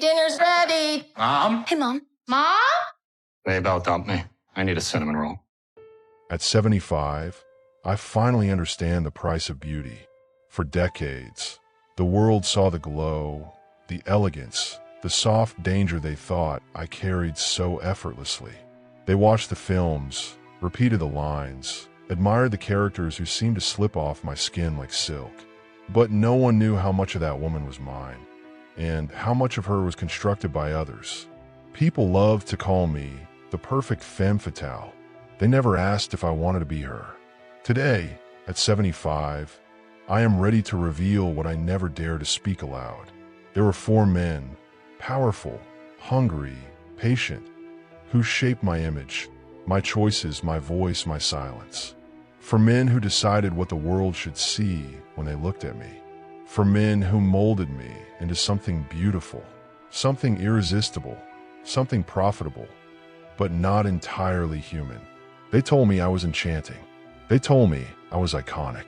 Dinner's ready. Mom? Hey, Mom. Mom? Maybelle dumped me. I need a cinnamon roll. At 75, I finally understand the price of beauty. For decades, the world saw the glow, the elegance, the soft danger they thought I carried so effortlessly. They watched the films, repeated the lines, admired the characters who seemed to slip off my skin like silk. But no one knew how much of that woman was mine, and how much of her was constructed by others. People loved to call me the perfect femme fatale. They never asked if I wanted to be her. Today, at 75, I am ready to reveal what I never dared to speak aloud. There were 4 men, powerful, hungry, patient, who shaped my image, my choices, my voice, my silence. For men who decided what the world should see when they looked at me. For men who molded me into something beautiful, something irresistible, something profitable, but not entirely human. They told me I was enchanting. They told me I was iconic.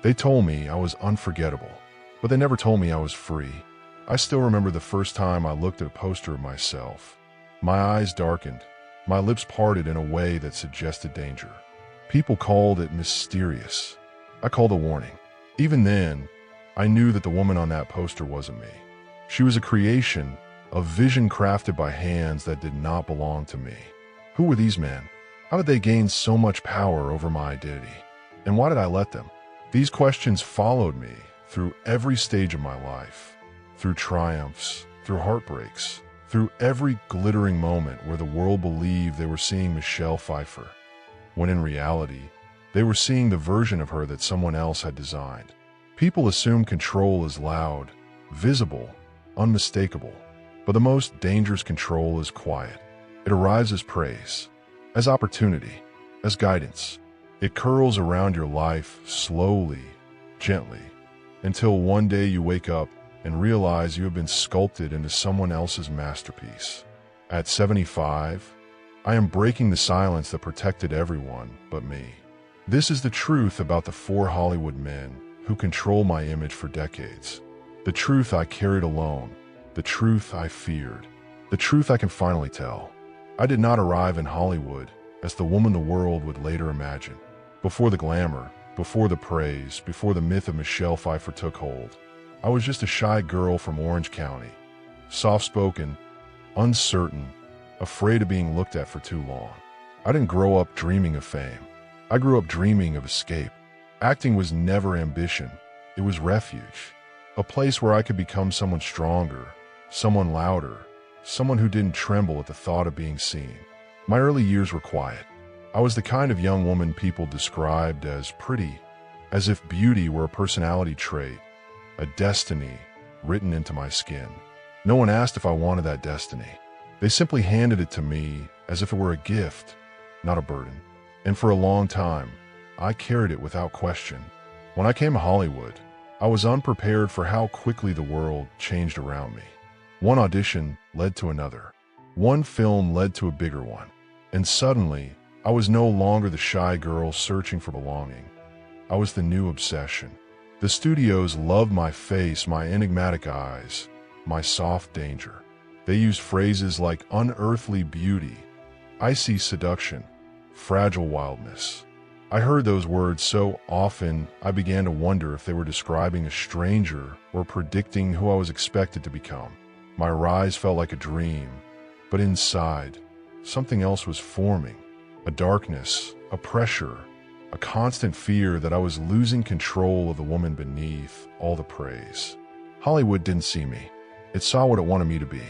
They told me I was unforgettable, but they never told me I was free. I still remember the first time I looked at a poster of myself. My eyes darkened, my lips parted in a way that suggested danger. People called it mysterious. I called a warning. Even then, I knew that the woman on that poster wasn't me. She was a creation, a vision crafted by hands that did not belong to me. Who were these men? How did they gain so much power over my identity? And why did I let them? These questions followed me through every stage of my life, through triumphs, through heartbreaks, through every glittering moment where the world believed they were seeing Michelle Pfeiffer, when in reality, they were seeing the version of her that someone else had designed. People assume control is loud, visible, unmistakable, but the most dangerous control is quiet. It arrives as praise, as opportunity, as guidance. It curls around your life slowly, gently, until one day you wake up and realize you have been sculpted into someone else's masterpiece. At 75, I am breaking the silence that protected everyone but me. This is the truth about the 4 Hollywood men who control my image for decades. The truth I carried alone, the truth I feared, the truth I can finally tell. I did not arrive in Hollywood as the woman the world would later imagine. Before the glamour, before the praise, before the myth of Michelle Pfeiffer took hold, I was just a shy girl from Orange County, soft-spoken, uncertain, afraid of being looked at for too long. I didn't grow up dreaming of fame. I grew up dreaming of escape. Acting was never ambition. It was refuge. A place where I could become someone stronger, someone louder, someone who didn't tremble at the thought of being seen. My early years were quiet. I was the kind of young woman people described as pretty, as if beauty were a personality trait, a destiny written into my skin. No one asked if I wanted that destiny. They simply handed it to me as if it were a gift, not a burden. And for a long time, I carried it without question. When I came to Hollywood, I was unprepared for how quickly the world changed around me. One audition led to another. One film led to a bigger one. And suddenly, I was no longer the shy girl searching for belonging. I was the new obsession. The studios loved my face, my enigmatic eyes, my soft danger. They used phrases like unearthly beauty, icy seduction, fragile wildness. I heard those words so often I began to wonder if they were describing a stranger or predicting who I was expected to become. My rise felt like a dream, but inside, something else was forming. A darkness, a pressure, a constant fear that I was losing control of the woman beneath all the praise. Hollywood didn't see me. It saw what it wanted me to be.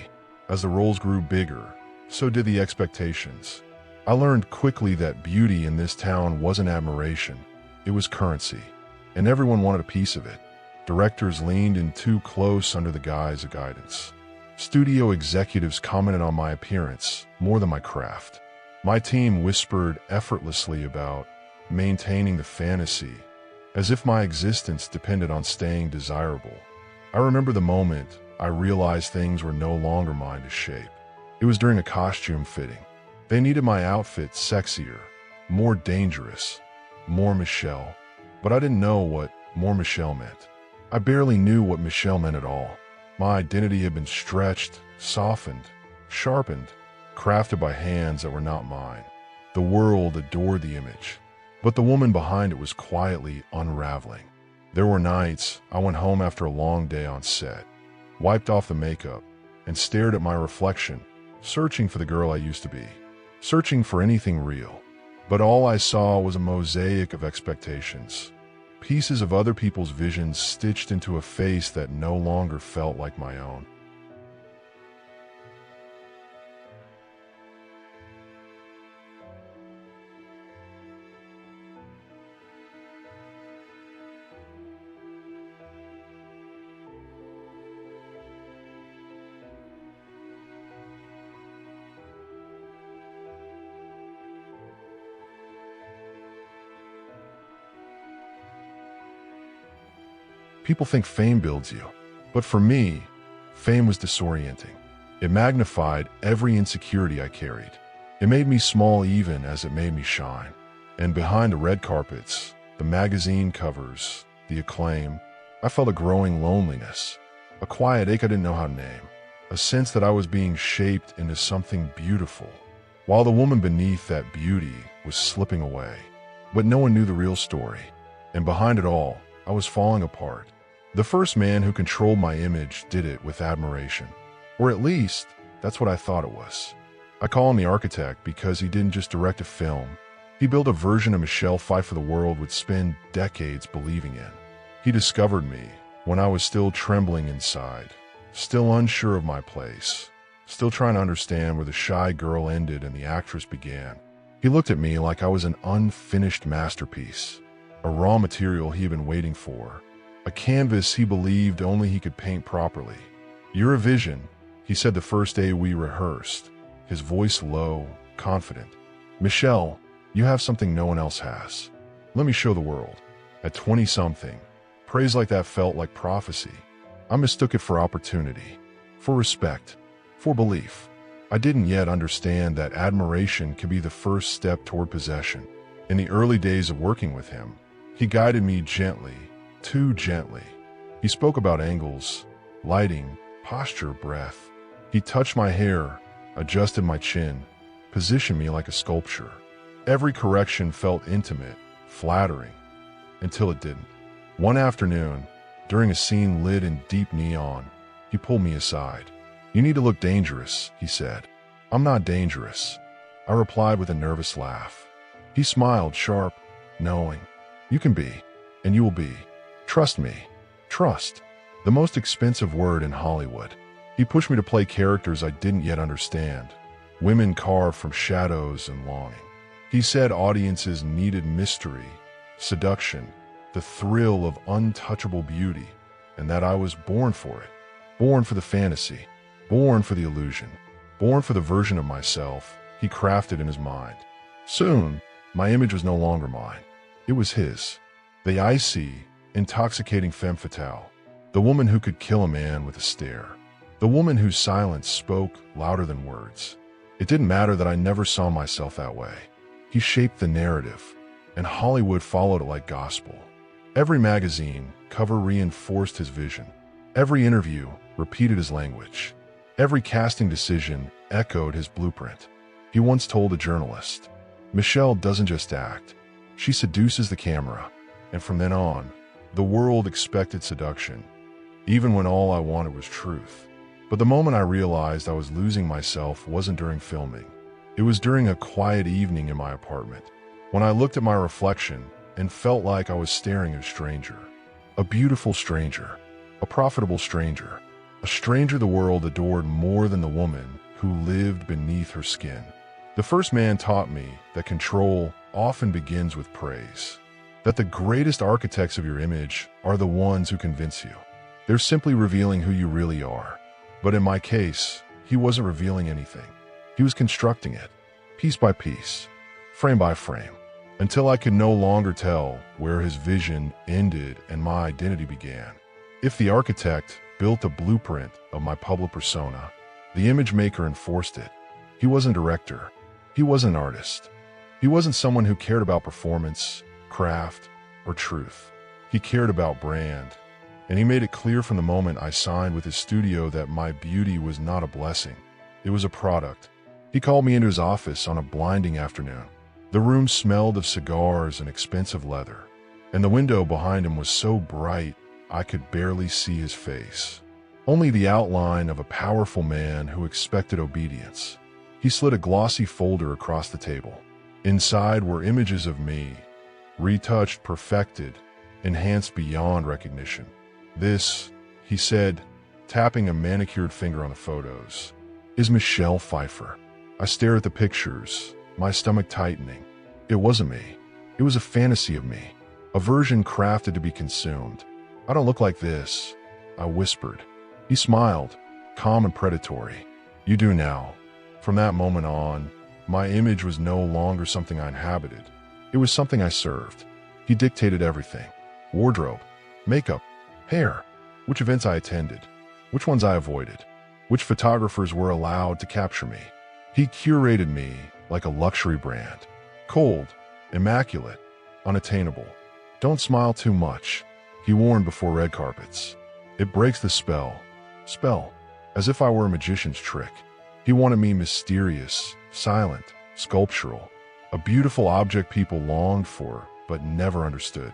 As the roles grew bigger, so did the expectations. I learned quickly that beauty in this town wasn't admiration, it was currency, and everyone wanted a piece of it. Directors leaned in too close under the guise of guidance. Studio executives commented on my appearance more than my craft. My team whispered effortlessly about maintaining the fantasy, as if my existence depended on staying desirable. I remember the moment I realized things were no longer mine to shape. It was during a costume fitting. They needed my outfit sexier, more dangerous, more Michelle. But I didn't know what more Michelle meant. I barely knew what Michelle meant at all. My identity had been stretched, softened, sharpened, crafted by hands that were not mine. The world adored the image, but the woman behind it was quietly unraveling. There were nights I went home after a long day on set, wiped off the makeup, and stared at my reflection, searching for the girl I used to be, searching for anything real. But all I saw was a mosaic of expectations, pieces of other people's visions stitched into a face that no longer felt like my own. People think fame builds you, but for me, fame was disorienting. It magnified every insecurity I carried. It made me small even as it made me shine. And behind the red carpets, the magazine covers, the acclaim, I felt a growing loneliness, a quiet ache I didn't know how to name, a sense that I was being shaped into something beautiful, while the woman beneath that beauty was slipping away. But no one knew the real story, and behind it all, I was falling apart. The first man who controlled my image did it with admiration. Or at least, that's what I thought it was. I call him the architect because he didn't just direct a film. He built a version of Michelle Pfeiffer the world would spend decades believing in. He discovered me when I was still trembling inside, still unsure of my place, still trying to understand where the shy girl ended and the actress began. He looked at me like I was an unfinished masterpiece, a raw material he had been waiting for, a canvas he believed only he could paint properly. "You're a vision," he said the first day we rehearsed, his voice low, confident. "Michelle, you have something no one else has. Let me show the world." At 20-something, praise like that felt like prophecy. I mistook it for opportunity, for respect, for belief. I didn't yet understand that admiration can be the first step toward possession. In the early days of working with him, he guided me gently, too gently. He spoke about angles, lighting, posture, breath. He touched my hair, adjusted my chin, positioned me like a sculpture. Every correction felt intimate, flattering, until it didn't. One afternoon, during a scene lit in deep neon, he pulled me aside. "You need to look dangerous," he said. "I'm not dangerous," I replied with a nervous laugh. He smiled, sharp, knowing. "You can be, and you will be. Trust me." Trust, the most expensive word in Hollywood. He pushed me to play characters I didn't yet understand, women carved from shadows and longing. He said audiences needed mystery, seduction, the thrill of untouchable beauty, and that I was born for it, born for the fantasy, born for the illusion, born for the version of myself he crafted in his mind. Soon, my image was no longer mine. It was his. The icy, intoxicating femme fatale, the woman who could kill a man with a stare, the woman whose silence spoke louder than words. It didn't matter that I never saw myself that way. He shaped the narrative, and Hollywood followed it like gospel. Every magazine cover reinforced his vision. Every interview repeated his language. Every casting decision echoed his blueprint. He once told a journalist, "Michelle doesn't just act, she seduces the camera." And from then on, the world expected seduction, even when all I wanted was truth. But the moment I realized I was losing myself wasn't during filming. It was during a quiet evening in my apartment, when I looked at my reflection and felt like I was staring at a stranger. A beautiful stranger, a profitable stranger, a stranger the world adored more than the woman who lived beneath her skin. The first man taught me that control often begins with praise, that the greatest architects of your image are the ones who convince you. They're simply revealing who you really are. But in my case, he wasn't revealing anything. He was constructing it, piece by piece, frame by frame, until I could no longer tell where his vision ended and my identity began. If the architect built a blueprint of my public persona, the image maker enforced it. He wasn't a director. He wasn't an artist. He wasn't someone who cared about performance, craft, or truth. He cared about brand, And he made it clear from the moment I signed with his studio that my beauty was not a blessing. It was a product. He called me into his office on a blinding afternoon. The room smelled of cigars and expensive leather, and the window behind him was so bright I could barely see his face. Only the outline of a powerful man who expected obedience. He slid a glossy folder across the table. Inside were images of me, retouched, perfected, enhanced beyond recognition. This, he said, tapping a manicured finger on the photos, is Michelle Pfeiffer. I stare at the pictures, my stomach tightening. It wasn't me. It was a fantasy of me, a version crafted to be consumed. I don't look like this, I whispered. He smiled, calm and predatory. You do now. From that moment on, my image was no longer something I inhabited. It was something I served. He dictated everything. Wardrobe, makeup, hair, which events I attended, which ones I avoided, which photographers were allowed to capture me. He curated me like a luxury brand. Cold, immaculate, unattainable. Don't smile too much, he warned before red carpets. It breaks the spell. Spell, as if I were a magician's trick. He wanted me mysterious, silent, sculptural, a beautiful object people longed for but never understood.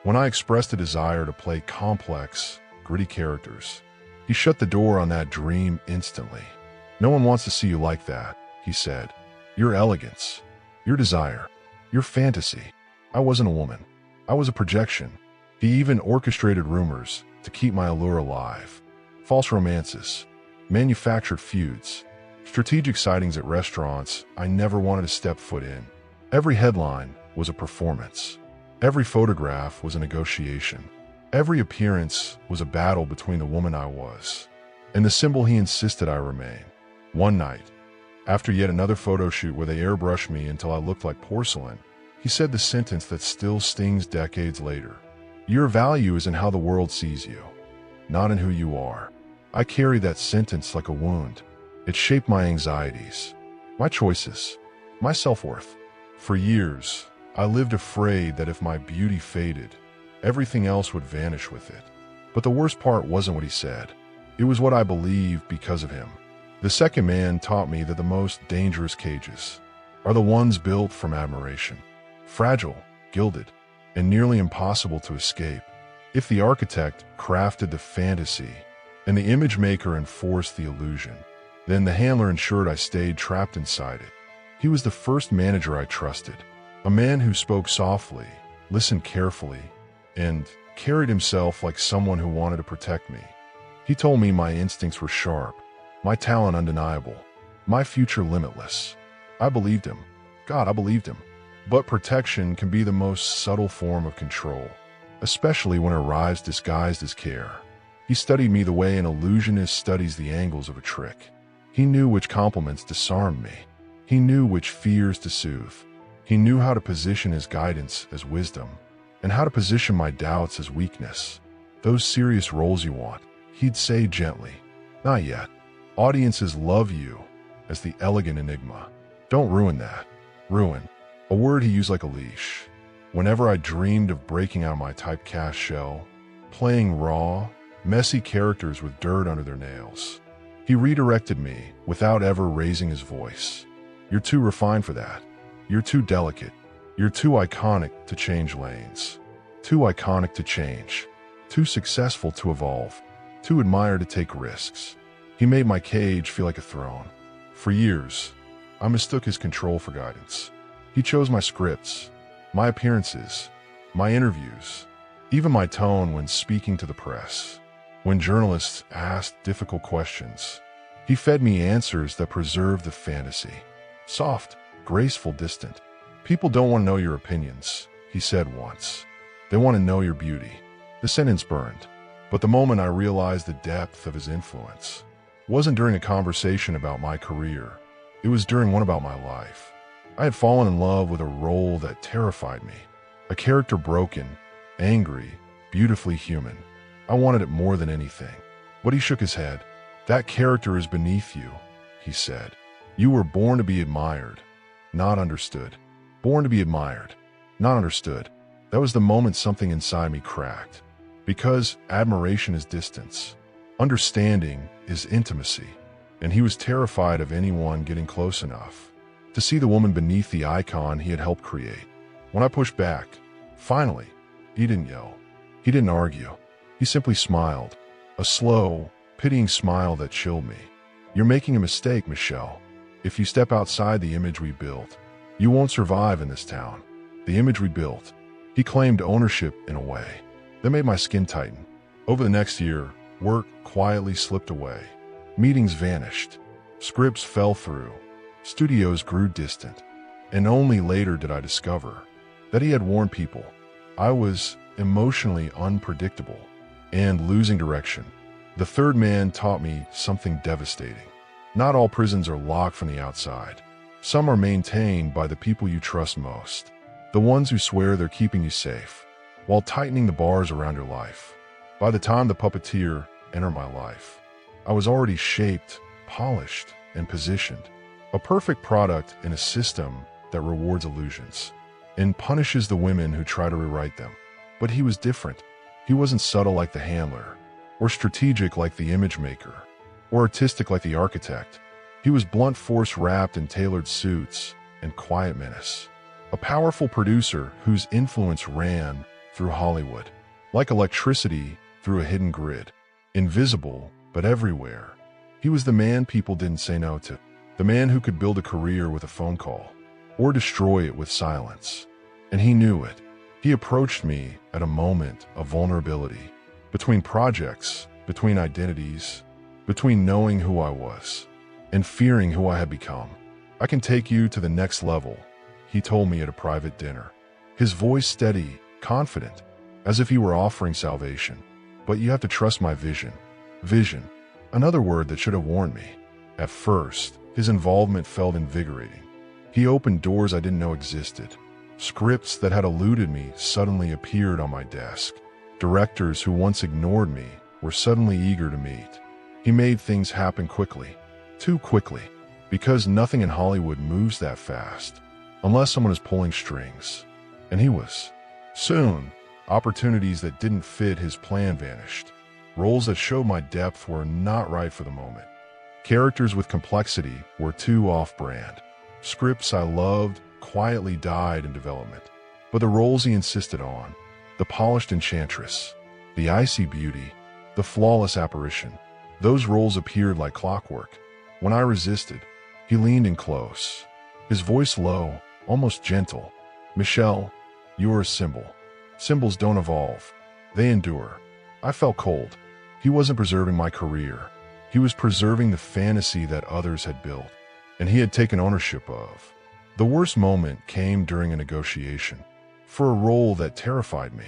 When I expressed a desire to play complex, gritty characters, he shut the door on that dream instantly. No one wants to see you like that, he said. Your elegance, your desire, your fantasy. I wasn't a woman. I was a projection. He even orchestrated rumors to keep my allure alive. False romances, manufactured feuds, strategic sightings at restaurants I never wanted to step foot in. Every headline was a performance. Every photograph was a negotiation. Every appearance was a battle between the woman I was and the symbol he insisted I remain. One night, after yet another photo shoot where they airbrushed me until I looked like porcelain, he said the sentence that still stings decades later. Your value is in how the world sees you, not in who you are. I carried that sentence like a wound. It shaped my anxieties, my choices, my self-worth. For years, I lived afraid that if my beauty faded, everything else would vanish with it. But the worst part wasn't what he said. It was what I believed because of him. The second man taught me that the most dangerous cages are the ones built from admiration. Fragile, gilded, and nearly impossible to escape. If the architect crafted the fantasy and the image maker enforced the illusion, then the handler ensured I stayed trapped inside it. He was the first manager I trusted, a man who spoke softly, listened carefully, and carried himself like someone who wanted to protect me. He told me my instincts were sharp, my talent undeniable, my future limitless. I believed him. God, I believed him. But protection can be the most subtle form of control, especially when it arrives disguised as care. He studied me the way an illusionist studies the angles of a trick. He knew which compliments disarmed me. He knew which fears to soothe. He knew how to position his guidance as wisdom, and how to position my doubts as weakness. Those serious roles you want, he'd say gently. Not yet. Audiences love you as the elegant enigma. Don't ruin that. Ruin. A word he used like a leash. Whenever I dreamed of breaking out of my typecast shell, playing raw, messy characters with dirt under their nails, he redirected me without ever raising his voice. You're too refined for that. You're too delicate. You're too iconic to change lanes. Too iconic to change. Too successful to evolve. Too admired to take risks. He made my cage feel like a throne. For years, I mistook his control for guidance. He chose my scripts, my appearances, my interviews, even my tone when speaking to the press. When journalists asked difficult questions, he fed me answers that preserved the fantasy. Soft, graceful, distant. People don't want to know your opinions, he said once. They want to know your beauty. The sentence burned, but the moment I realized the depth of his influence wasn't during a conversation about my career. It was during one about my life. I had fallen in love with a role that terrified me. A character broken, angry, beautifully human. I wanted it more than anything. But he shook his head. That character is beneath you, he said. You were born to be admired, not understood. Born to be admired, not understood. That was the moment something inside me cracked. Because admiration is distance, understanding is intimacy, and he was terrified of anyone getting close enough to see the woman beneath the icon he had helped create. When I pushed back, finally, he didn't yell. He didn't argue. He simply smiled, a slow, pitying smile that chilled me. "You're making a mistake, Michelle. If you step outside the image we built, you won't survive in this town. The image we built." He claimed ownership in a way that made my skin tighten. Over the next year, work quietly slipped away. Meetings vanished. Scripts fell through. Studios grew distant. And only later did I discover that he had warned people. I was emotionally unpredictable and losing direction. The third man taught me something devastating. Not all prisons are locked from the outside. Some are maintained by the people you trust most, the ones who swear they're keeping you safe, while tightening the bars around your life. By the time the puppeteer entered my life, I was already shaped, polished, and positioned. A perfect product in a system that rewards illusions and punishes the women who try to rewrite them. But he was different. He wasn't subtle like the handler, or strategic like the image maker, or artistic like the architect. He was blunt force wrapped in tailored suits and quiet menace. A powerful producer whose influence ran through Hollywood, like electricity through a hidden grid, invisible but everywhere. He was the man people didn't say no to, the man who could build a career with a phone call, or destroy it with silence. And he knew it. He approached me at a moment of vulnerability, between projects, between identities, between knowing who I was and fearing who I had become. "I can take you to the next level," he told me at a private dinner. His voice steady, confident, as if he were offering salvation. "But you have to trust my vision." Vision, another word that should have warned me. At first, his involvement felt invigorating. He opened doors I didn't know existed. Scripts that had eluded me suddenly appeared on my desk. Directors who once ignored me were suddenly eager to meet. He made things happen quickly, too quickly, because nothing in Hollywood moves that fast, unless someone is pulling strings. And he was. Soon, opportunities that didn't fit his plan vanished. Roles that showed my depth were not right for the moment. Characters with complexity were too off-brand. Scripts I loved quietly died in development. But the roles he insisted on, the polished enchantress, the icy beauty, the flawless apparition, those roles appeared like clockwork. When I resisted, he leaned in close, his voice low, almost gentle. "Michelle, you are a symbol. Symbols don't evolve. They endure." I felt cold. He wasn't preserving my career. He was preserving the fantasy that others had built, and he had taken ownership of. The worst moment came during a negotiation for a role that terrified me,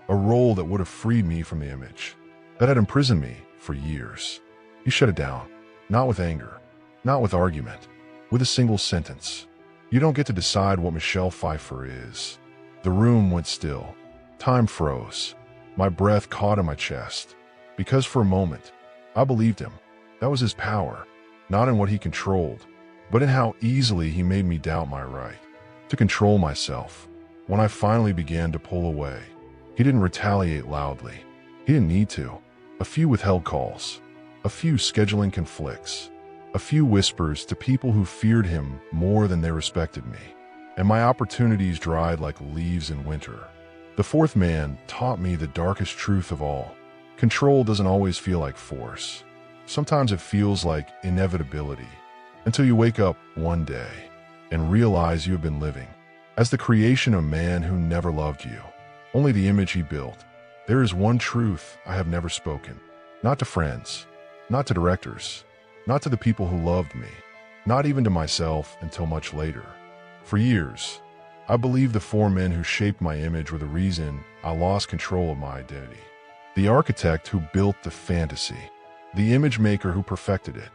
a role that would have freed me from the image, that had imprisoned me for years. He shut it down, not with anger, not with argument, with a single sentence. "You don't get to decide what Michelle Pfeiffer is." The room went still. Time froze. My breath caught in my chest, because for a moment, I believed him. That was his power, not in what he controlled, but in how easily he made me doubt my right to control myself. When I finally began to pull away, he didn't retaliate loudly. He didn't need to. A few withheld calls, a few scheduling conflicts, a few whispers to people who feared him more than they respected me. And my opportunities dried like leaves in winter. The fourth man taught me the darkest truth of all. Control doesn't always feel like force. Sometimes it feels like inevitability, until you wake up one day and realize you have been living as the creation of a man who never loved you, only the image he built. There is one truth I have never spoken, not to friends, not to directors, not to the people who loved me, not even to myself until much later. For years, I believed the four men who shaped my image were the reason I lost control of my identity. The architect who built the fantasy, the image maker who perfected it,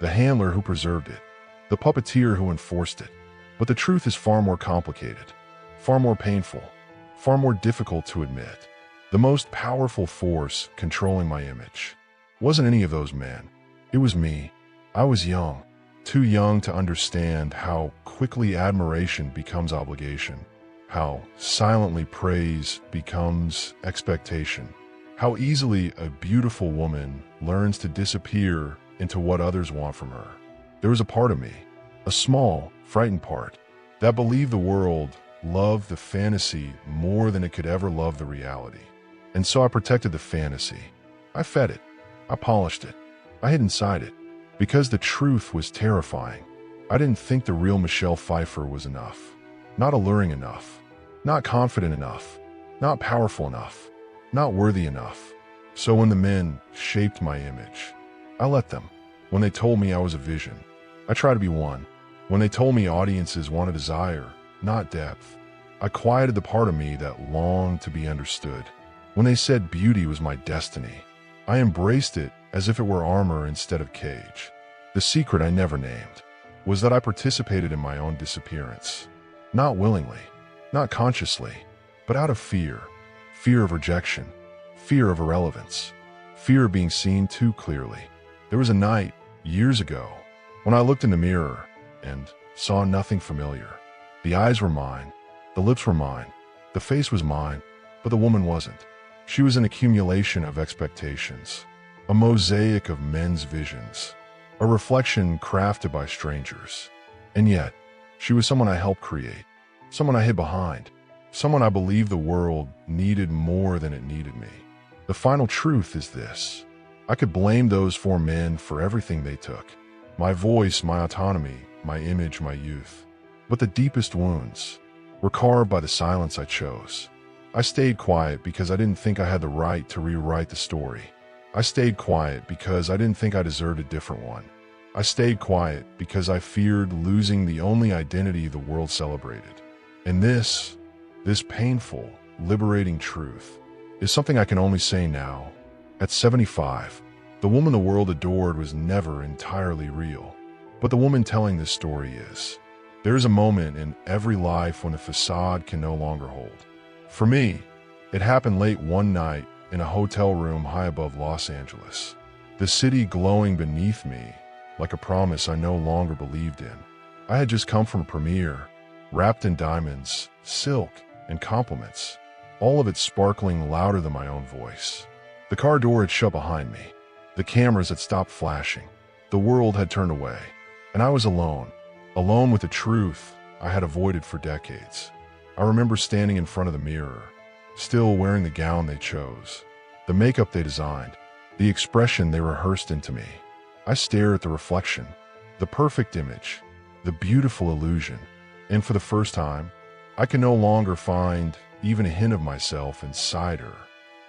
the handler who preserved it, the puppeteer who enforced it. But the truth is far more complicated, far more painful, far more difficult to admit. The most powerful force controlling my image wasn't any of those men. It was me. I was young, too young to understand how quickly admiration becomes obligation, how silently praise becomes expectation, How easily a beautiful woman learns to disappear into what others want from her. There was a part of me, a small, frightened part, that believed the world loved the fantasy more than it could ever love the reality. And so I protected the fantasy. I fed it. I polished it. I hid inside it. Because the truth was terrifying. I didn't think the real Michelle Pfeiffer was enough. Not alluring enough. Not confident enough. Not powerful enough. Not worthy enough. So when the men shaped my image, I let them. When they told me I was a vision, I tried to be one. When they told me audiences wanted desire, not depth, I quieted the part of me that longed to be understood. When they said beauty was my destiny, I embraced it as if it were armor instead of cage. The secret I never named was that I participated in my own disappearance. Not willingly, not consciously, but out of fear. Fear of rejection, fear of irrelevance, fear of being seen too clearly. There was a night, years ago, when I looked in the mirror and saw nothing familiar. The eyes were mine, the lips were mine, the face was mine, but the woman wasn't. She was an accumulation of expectations, a mosaic of men's visions, a reflection crafted by strangers. And yet, she was someone I helped create, someone I hid behind, someone I believed the world needed more than it needed me. The final truth is this. I could blame those four men for everything they took. My voice, my autonomy, my image, my youth. But the deepest wounds were carved by the silence I chose. I stayed quiet because I didn't think I had the right to rewrite the story. I stayed quiet because I didn't think I deserved a different one. I stayed quiet because I feared losing the only identity the world celebrated. And this painful, liberating truth is something I can only say now. At 75, the woman the world adored was never entirely real. But the woman telling this story is. There is a moment in every life when the facade can no longer hold. For me, it happened late one night in a hotel room high above Los Angeles. The city glowing beneath me like a promise I no longer believed in. I had just come from a premiere, wrapped in diamonds, silk, and compliments, all of it sparkling louder than my own voice. The car door had shut behind me. The cameras had stopped flashing. The world had turned away. And I was alone with the truth I had avoided for decades. I remember standing in front of the mirror, still wearing the gown they chose, the makeup they designed, the expression they rehearsed into me. I stared at the reflection, the perfect image, the beautiful illusion, and for the first time, I could no longer find even a hint of myself inside her.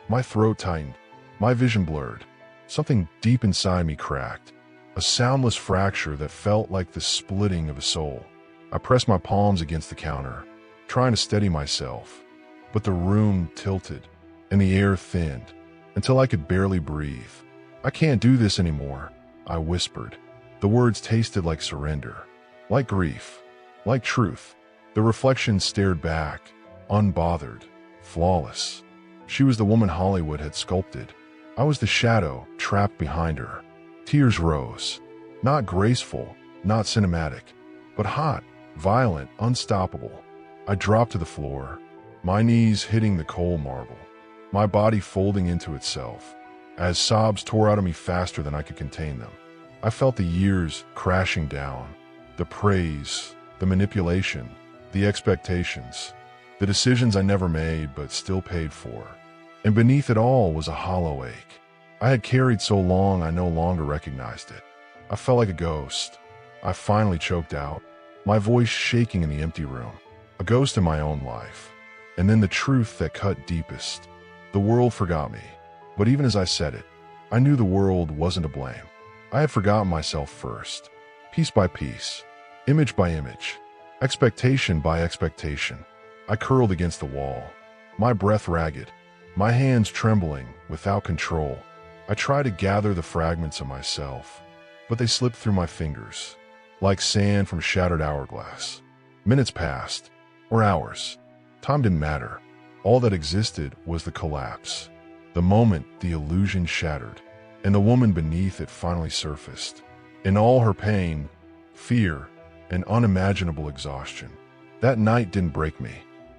My throat tightened, my vision blurred. Something deep inside me cracked, a soundless fracture that felt like the splitting of a soul. I pressed my palms against the counter, trying to steady myself, but the room tilted and the air thinned until I could barely breathe. "I can't do this anymore," I whispered. The words tasted like surrender, like grief, like truth. The reflection stared back, unbothered, flawless. She was the woman Hollywood had sculpted. I was the shadow trapped behind her. Tears rose, not graceful, not cinematic, but hot, violent, unstoppable. I dropped to the floor, my knees hitting the cold marble, my body folding into itself, as sobs tore out of me faster than I could contain them. I felt the years crashing down, the praise, the manipulation, the expectations, the decisions I never made but still paid for. And beneath it all was a hollow ache. I had carried so long I no longer recognized it. I felt like a ghost. I finally choked out, my voice shaking in the empty room. A ghost in my own life. And then the truth that cut deepest. The world forgot me. But even as I said it, I knew the world wasn't to blame. I had forgotten myself first. Piece by piece, image by image, expectation by expectation. I curled against the wall, my breath ragged, my hands trembling without control. I tried to gather the fragments of myself, but they slipped through my fingers, like sand from shattered hourglass. Minutes passed, or hours. Time didn't matter. All that existed was the collapse. The moment the illusion shattered, and the woman beneath it finally surfaced. In all her pain, fear, and unimaginable exhaustion. That night didn't break me.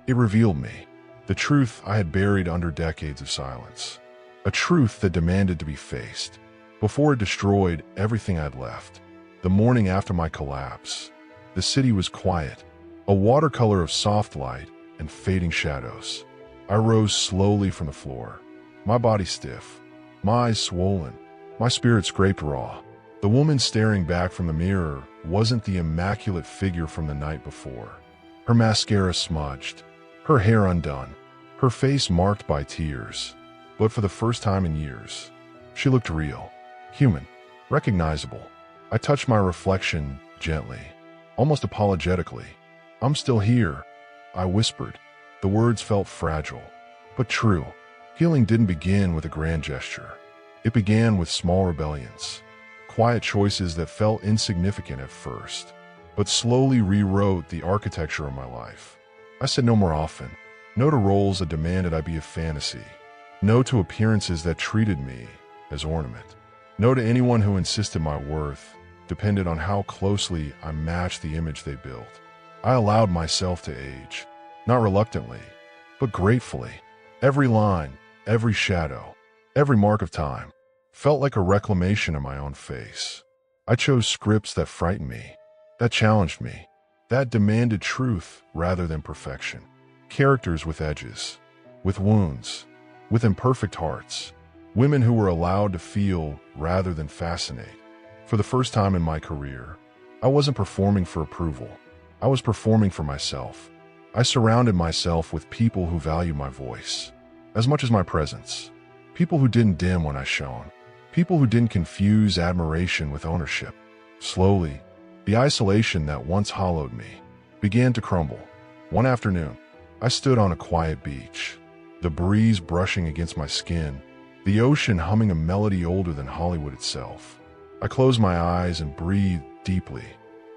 It revealed me. The truth I had buried under decades of silence. a truth that demanded to be faced, before it destroyed everything I'd left. The morning after my collapse, the city was quiet, a watercolor of soft light and fading shadows. I rose slowly from the floor, my body stiff, my eyes swollen, my spirit scraped raw. The woman staring back from the mirror wasn't the immaculate figure from the night before. Her mascara smudged, her hair undone, her face marked by tears. But for the first time in years, she looked real, human, recognizable. I touched my reflection gently, almost apologetically. "I'm still here," I whispered. The words felt fragile, but true. Healing didn't begin with a grand gesture. It began with small rebellions, quiet choices that felt insignificant at first, but slowly rewrote the architecture of my life. I said no more often, no to roles that demanded I be a fantasy, no to appearances that treated me as ornament, no to anyone who insisted my worth depended on how closely I matched the image they built. I allowed myself to age, not reluctantly, but gratefully. Every line, every shadow, every mark of time felt like a reclamation of my own face. I chose scripts that frightened me, that challenged me, that demanded truth rather than perfection. Characters with edges, with wounds, with imperfect hearts. Women who were allowed to feel rather than fascinate. For the first time in my career, I wasn't performing for approval. I was performing for myself. I surrounded myself with people who valued my voice as much as my presence. People who didn't dim when I shone. People who didn't confuse admiration with ownership. Slowly, the isolation that once hollowed me began to crumble. One afternoon, I stood on a quiet beach, the breeze brushing against my skin, the ocean humming a melody older than Hollywood itself. I closed my eyes and breathed deeply,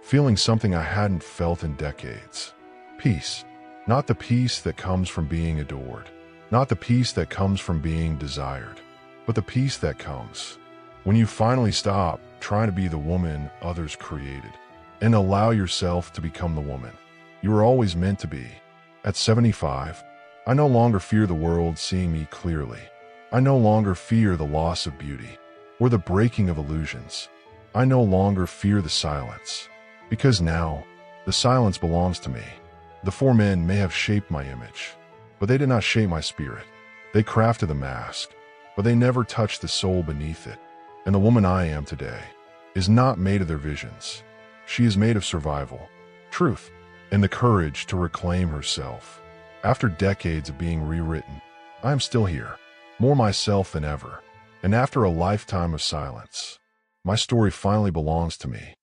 feeling something I hadn't felt in decades. Peace. Not the peace that comes from being adored, not the peace that comes from being desired, but the peace that comes when you finally stop trying to be the woman others created and allow yourself to become the woman you were always meant to be. At 75, I no longer fear the world seeing me clearly. I no longer fear the loss of beauty or the breaking of illusions. I no longer fear the silence, because now the silence belongs to me. The four men may have shaped my image, but they did not shape my spirit. They crafted the mask, but they never touched the soul beneath it. And the woman I am today is not made of their visions. She is made of survival, truth, and the courage to reclaim herself. After decades of being rewritten, I am still here, more myself than ever. And after a lifetime of silence, my story finally belongs to me.